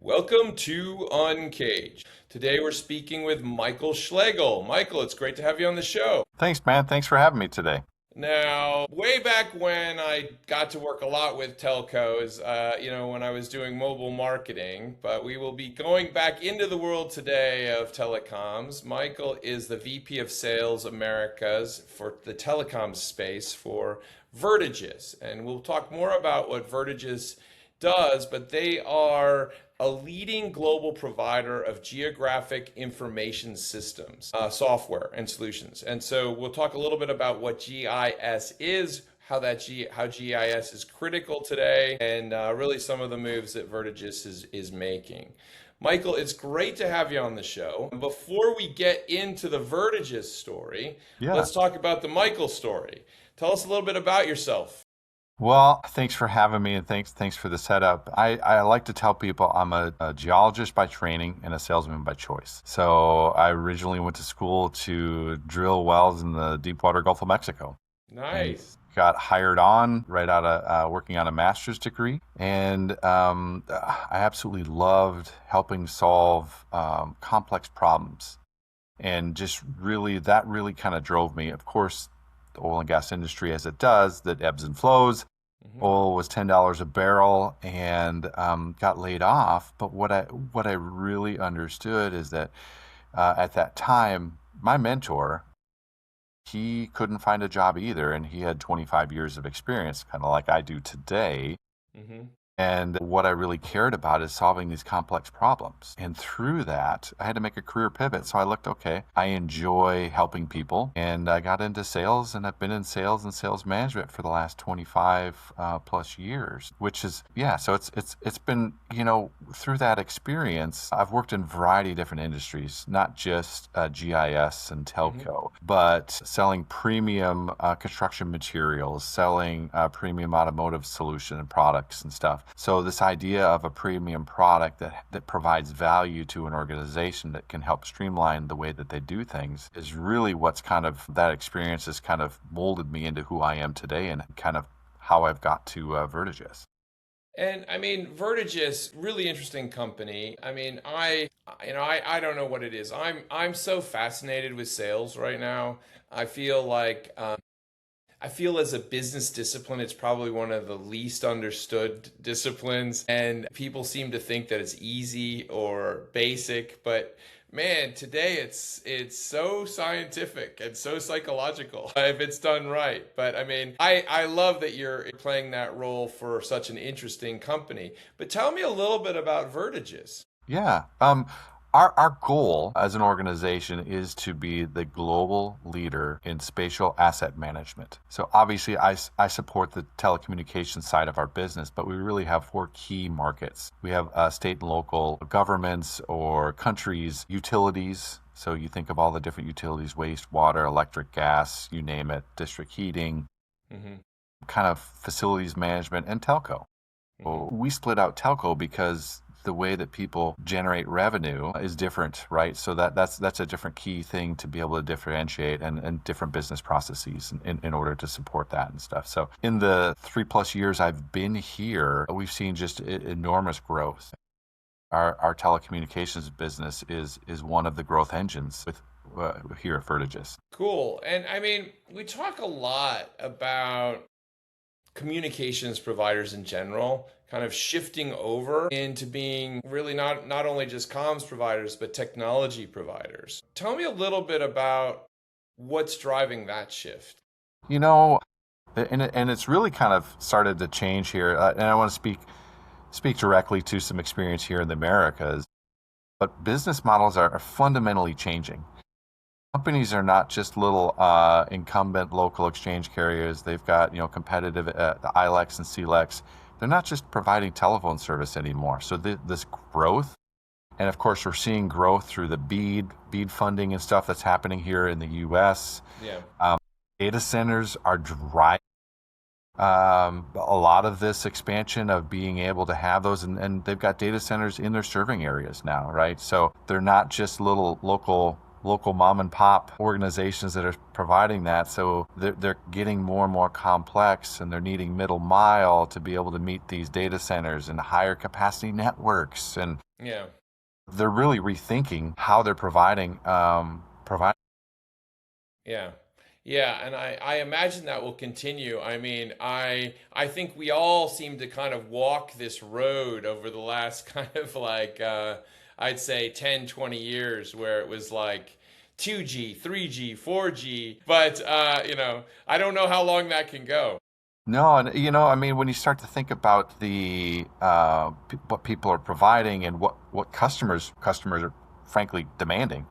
Welcome to Uncaged. Today we're speaking with Michael Schlegel. Michael, it's great to have you on the show. Thanks, man. Thanks for having me today. Now, way back when I got to work a lot with telcos, when I was doing mobile marketing, but we will be going back into the world today of telecoms. Michael is the VP of Sales Americas for the telecom space for VertiGIS, and we'll talk more about what VertiGIS does, but they are a leading global provider of geographic information systems, software and solutions. And so we'll talk a little bit about what GIS is, how GIS is critical today, and really some of the moves that Vertigis is making. Michael, it's great to have you on the show. Before we get into the Vertigis story, Yeah. let's talk about the Michael story. Tell us a little bit about yourself. Well, thanks for having me and thanks for the setup. I like to tell people I'm a geologist by training and a salesman by choice. So I originally went to school to drill wells in the deepwater Gulf of Mexico and Nice. got hired on right out of working on a master's degree. And I absolutely loved helping solve complex problems. And just really, that really kind of drove me. Of course, the oil and gas industry, as it does, that ebbs and flows. Mhm. Oil was $10 a barrel and got laid off. But what I really understood is that at that time, my mentor, he couldn't find a job either, and he had 25 years of experience, kind of like I do today. Mhm. And what I really cared about is solving these complex problems. And through that, I had to make a career pivot. So I looked, okay, I enjoy helping people. And I got into sales, and I've been in sales and sales management for the last 25 plus years, which is, yeah, so it's been, through that experience, I've worked in a variety of different industries, not just GIS and Mhm. telco, but selling premium construction materials, selling premium automotive solution and products and stuff. So this idea of a premium product that provides value to an organization that can help streamline the way that they do things is really what's kind of that experience has kind of molded me into who I am today and kind of how I've got to Vertigis. And I mean, Vertigis, really interesting company. I mean, I don't know what it is. I'm so fascinated with sales right now. I feel like I feel as a business discipline, it's probably one of the least understood disciplines, and people seem to think that it's easy or basic, but man, today it's so scientific and so psychological if it's done right. But I mean, I love that you're playing that role for such an interesting company. But tell me a little bit about Vertiges. Yeah. Our goal as an organization is to be the global leader in spatial asset management. So obviously, I support the telecommunications side of our business, but we really have four key markets. We have state and local governments or countries, utilities. So you think of all the different utilities, waste, water, electric, gas, you name it, district heating, Hmm. kind of facilities management, and telco. Hmm. Well, we split out telco because the way that people generate revenue is different, right? So that's a different key thing to be able to differentiate and different business processes in order to support that and stuff. So in the 3+ years I've been here, we've seen just enormous growth. Our telecommunications business is one of the growth engines with here at Vertigis. Cool. And I mean, we talk a lot about communications providers in general kind of shifting over into being really not only just comms providers but technology providers. Tell me a little bit about what's driving that shift. You know, and it's really kind of started to change here. And I want to speak directly to some experience here in the Americas. But business models are fundamentally changing. Companies are not just little incumbent local exchange carriers. They've got competitive the ILEX and CLEX. They're not just providing telephone service anymore. So this growth, and of course we're seeing growth through the BEAD funding and stuff that's happening here in the U.S. Yeah. Um, Data centers are driving a lot of this expansion of being able to have those, and they've got data centers in their serving areas now, right? So they're not just little local local mom and pop organizations that are providing that. So they're getting more and more complex, and they're needing middle mile to be able to meet these data centers and higher capacity networks. And Yeah. they're really rethinking how they're providing. Yeah. Yeah, and I imagine that will continue. I mean, I think we all seem to kind of walk this road over the last kind of like I'd say 10, 20 years where it was like 2G, 3G, 4G, but I don't know how long that can go. No, and I mean, when you start to think about the what people are providing and what customers are frankly demanding,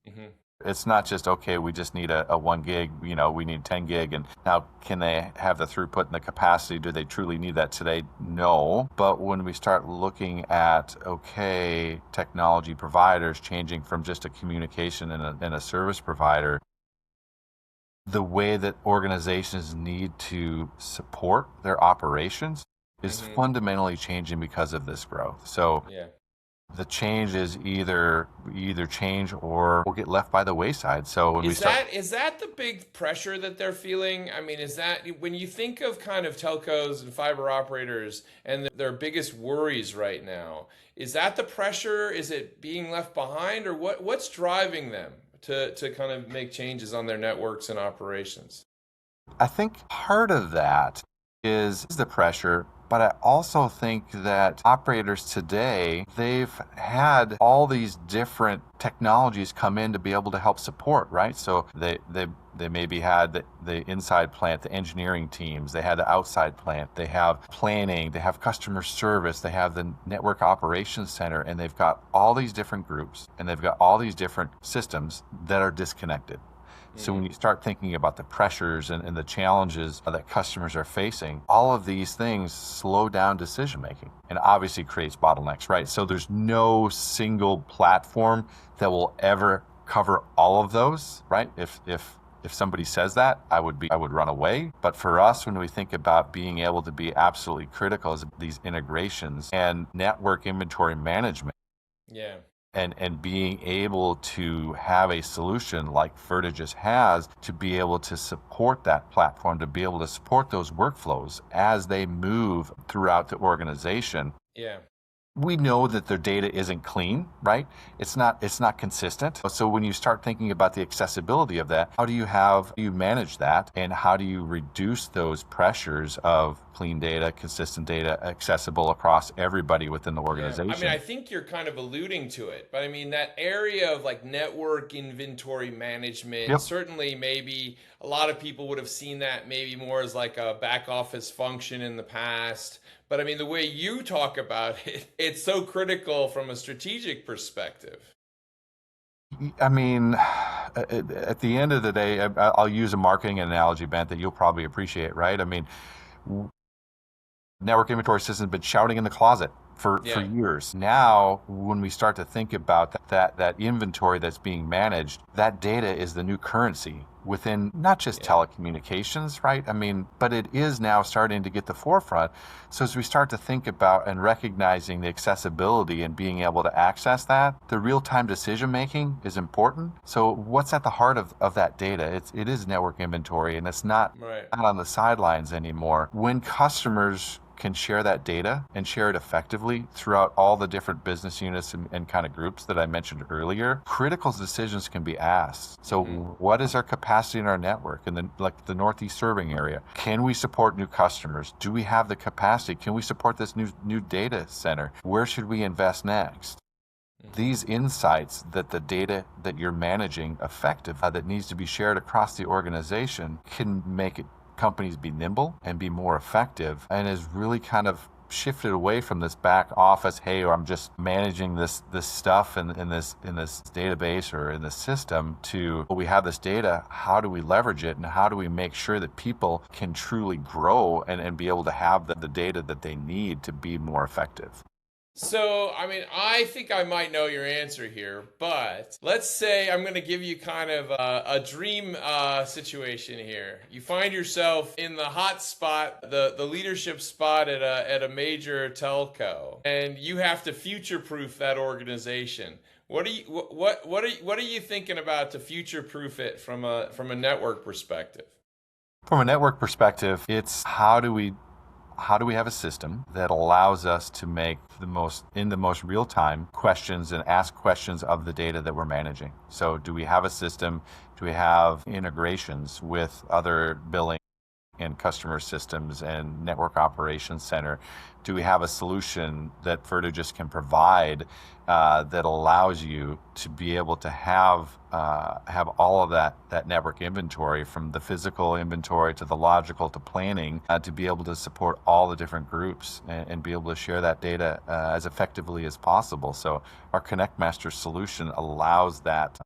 Hmm. it's not just okay. We just need a 1 gig. We need 10 gig, and now can they have the throughput and the capacity? Do they truly need that today? No. But when we start looking at technology providers changing from just a communication and a service provider, the way that organizations need to support their operations is Hmm. fundamentally changing because of this growth. So Yeah. the change is either change or get left by the wayside. So when we start, Is that the big pressure that they're feeling? I mean, is that when you think of kind of telcos and fiber operators and their biggest worries right now, is that the pressure? Is it being left behind, or what's driving them to kind of make changes on their networks and operations? I think part of that is the pressure, but I also think that operators today, they've had all these different technologies come in to be able to help support, right? So they maybe had the inside plant, the engineering teams, they had the outside plant, they have planning, they have customer service, they have the network operations center, and they've got all these different groups and they've got all these different systems that are disconnected. So when Hmm. you start thinking about the pressures and the challenges that customers are facing, all of these things slow down decision making and obviously creates bottlenecks, right? So there's no single platform that will ever cover all of those, right? If somebody says that, I would run away. But for us, when we think about being able to be absolutely critical is these integrations and network inventory management, Yeah. and being able to have a solution like VertiGIS has to be able to support that platform, to be able to support those workflows as they move throughout the organization. Yeah. We know that their data isn't clean, right? It's not consistent. So when you start thinking about the accessibility of that, how do you manage that, and how do you reduce those pressures of clean data, consistent data, accessible across everybody within the Yeah, I mean, I organization? think you're kind of alluding to it, but I mean, that area of like network inventory management, Yep. certainly maybe a lot of people would have seen that maybe more as like a back office function in the past. But I mean, the way you talk about it, it's so critical from a strategic perspective. I mean, at the end of the day, I'll use a marketing analogy, Bent, that you'll probably appreciate, right? I mean, network inventory system has been shouting in the closet for Yeah, years. Now, when we start to think about that inventory that's being managed, that data is the new currency within not just yeah, telecommunications, right? I mean, but it is now starting to get the forefront. So as we start to think about and recognizing the accessibility and being able to access that, the real-time decision making is important. So what's at the heart of that data? It is network inventory, and it's right. not on the sidelines anymore. When customers can share that data and share it effectively throughout all the different business units and kind of groups that I mentioned earlier, critical decisions can be asked. So Hmm. what is our capacity in our network in the Northeast serving area? Can we support new customers? Do we have the capacity? Can we support this new data center? Where should we invest next? Hmm. These insights that the data that you're managing effective that needs to be shared across the organization can make companies be nimble and be more effective, and is really kind of shifted away from this back office, hey, or I'm just managing this stuff in this database or in this system, to well, we have this data, how do we leverage it, and how do we make sure that people can truly grow and be able to have the data that they need to be more effective? So, I mean, I think I might know your answer here, but let's say I'm going to give you kind of a dream situation here. You find yourself in the hot spot, the leadership spot at a major telco, and you have to future-proof that organization. What are you thinking about to future-proof it from a network perspective? From a network perspective, it's how do we have a system that allows us to make the most real time questions and ask questions of the data that we're managing? So do we have a system? Do we have integrations with other billing and customer systems and network operations center? Do we have a solution that VertiGIS can provide that allows you to be able to have all of that network inventory, from the physical inventory to the logical to planning, to be able to support all the different groups and be able to share that data as effectively as possible? So our Connect Master solution allows that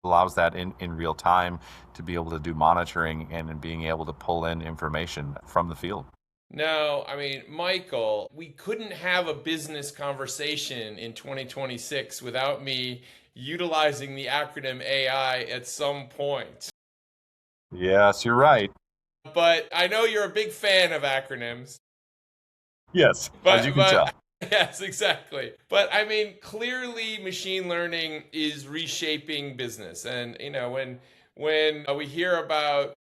in real time, to be able to do monitoring and in being able to pull in information from the field. No, I mean, Michael, we couldn't have a business conversation in 2026 without me utilizing the acronym AI at some point. Yes, you're right. But I know you're a big fan of acronyms. Yes, as you But can but tell. yes, exactly. But I mean, clearly machine learning is reshaping business. And when we hear about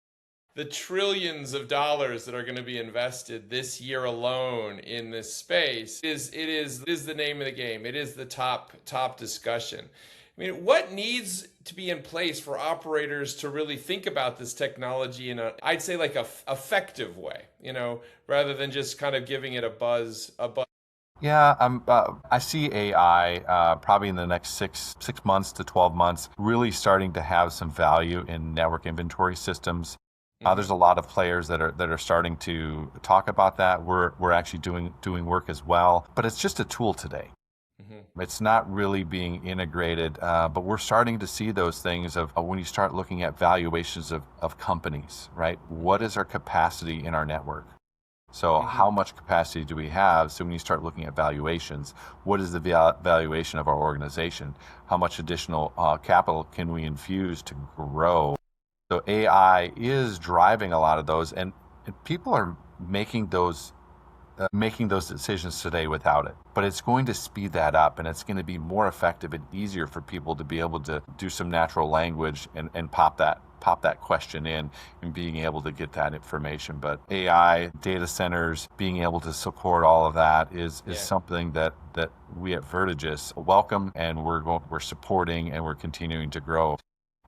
the trillions of dollars that are going to be invested this year alone in this space, it is the name of the game. It is the top discussion. I mean, what needs to be in place for operators to really think about this technology in I'd say like a effective way, rather than just kind of giving it a buzz. Yeah, I see AI probably in the next six months to 12 months really starting to have some value in network inventory systems. There's Hmm. a lot of players that are starting to talk about that. We're actually doing work as well, but it's just a tool today. Hmm. It's not really being integrated, but we're starting to see those things of when you start looking at valuations of companies, right? What is our capacity in our network? So Hmm. how much capacity do we have? So when you start looking at valuations, what is the valuation of our organization? How much additional capital can we infuse to grow? So AI is driving a lot of those, and people are making those decisions today without it. But it's going to speed that up, and it's going to be more effective and easier for people to be able to do some natural language and pop that question in and being able to get that information. But AI, data centers, being able to support all of that is Yeah. something that we at VertiGIS welcome, and we're supporting, and we're continuing to grow.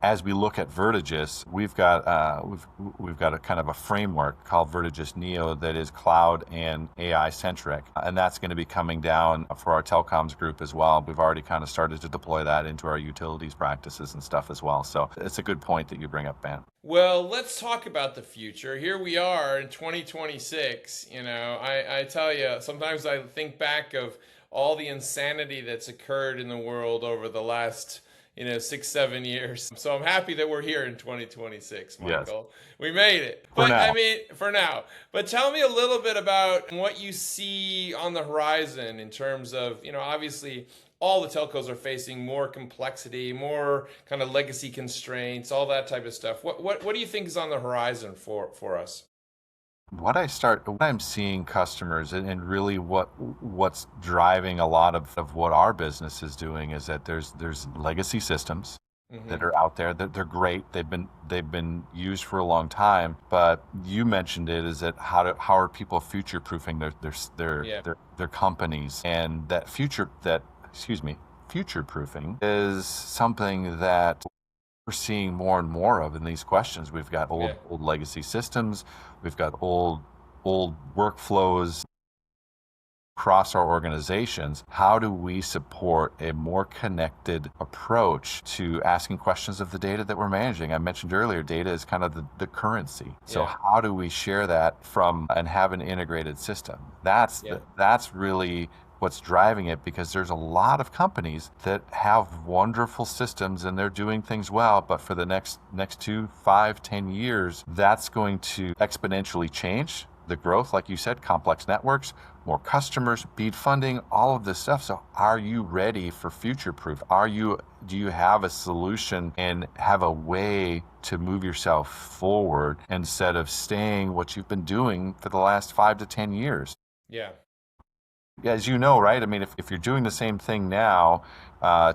As we look at VertiGIS, we've got a kind of a framework called VertiGIS Neo that is cloud and AI centric, and that's going to be coming down for our telecoms group as well. We've already kind of started to deploy that into our utilities practices and stuff as well. So it's a good point that you bring up, Ben. Well, let's talk about the future. Here we are in 2026. I tell you, sometimes I think back of all the insanity that's occurred in the world over the last, 6, 7 years. So I'm happy that we're here in 2026, Yes, Michael. We made it. for But I now. mean, for now. But tell me a little bit about what you see on the horizon in terms of, obviously all the telcos are facing more complexity, more kind of legacy constraints, all that type of stuff. What do you think is on the horizon for us? What I'm seeing customers, and really what's driving a lot of what our business is doing, is that there's legacy systems that Hmm. are out there that they're great. They've been used for a long time, but you mentioned it, is that how are people future proofing Yeah. their companies? And future proofing is something that we're seeing more and more of in these questions. We've got Yeah. old legacy systems, we've got old workflows across our organizations. How do we support a more connected approach to asking questions of the data that we're managing? I mentioned earlier, data is kind of the currency. So Yeah. how do we share that from and have an integrated system? Yeah. That's really what's driving it, because there's a lot of companies that have wonderful systems and they're doing things well, but for the next 2, 5, 10 years, that's going to exponentially change the growth, like you said, complex networks. more customers, BEAD funding, all of this stuff. So are you ready for future proof? Do you have a solution and have a way to move yourself forward instead of staying what you've been doing for the last 5 to 10 years? Yeah. As you know, right? I mean, if you're doing the same thing now,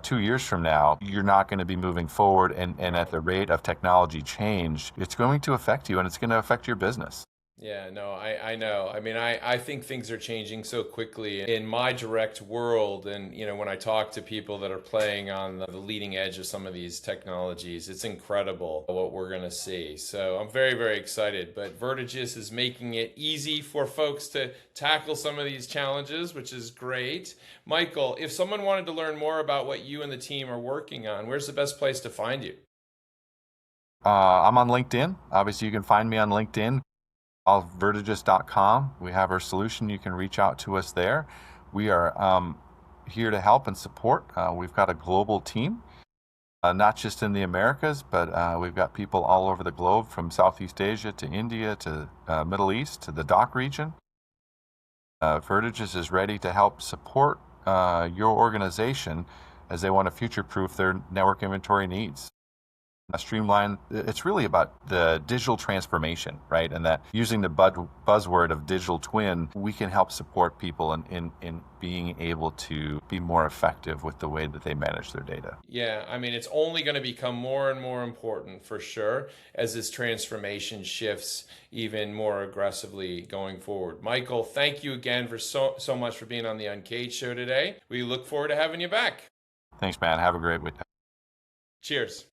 2 years from now, you're not going to be moving forward. And at the rate of technology change, it's going to affect you and it's going to affect your business. Yeah, no, I know. I mean, I think things are changing so quickly in my direct world. And, when I talk to people that are playing on the leading edge of some of these technologies, it's incredible what we're going to see. So I'm very, very excited. But VertiGIS is making it easy for folks to tackle some of these challenges, which is great. Michael, if someone wanted to learn more about what you and the team are working on, where's the best place to find you? I'm on LinkedIn. Obviously, you can find me on LinkedIn. VertiGIS.com. We have our solution. You can reach out to us there. We are here to help and support. We've got a global team, not just in the Americas, but we've got people all over the globe, from Southeast Asia to India to Middle East to the DACH region. VertiGIS is ready to help support your organization as they want to future-proof their network inventory needs. Streamline, it's really about the digital transformation, right? And that using the buzzword of digital twin, we can help support people in being able to be more effective with the way that they manage their data. Yeah, I mean, it's only going to become more and more important for sure as this transformation shifts even more aggressively going forward. Michael, thank you again for so much for being on the Uncaged show today. We look forward to having you back. Thanks, man. Have a great week. Cheers.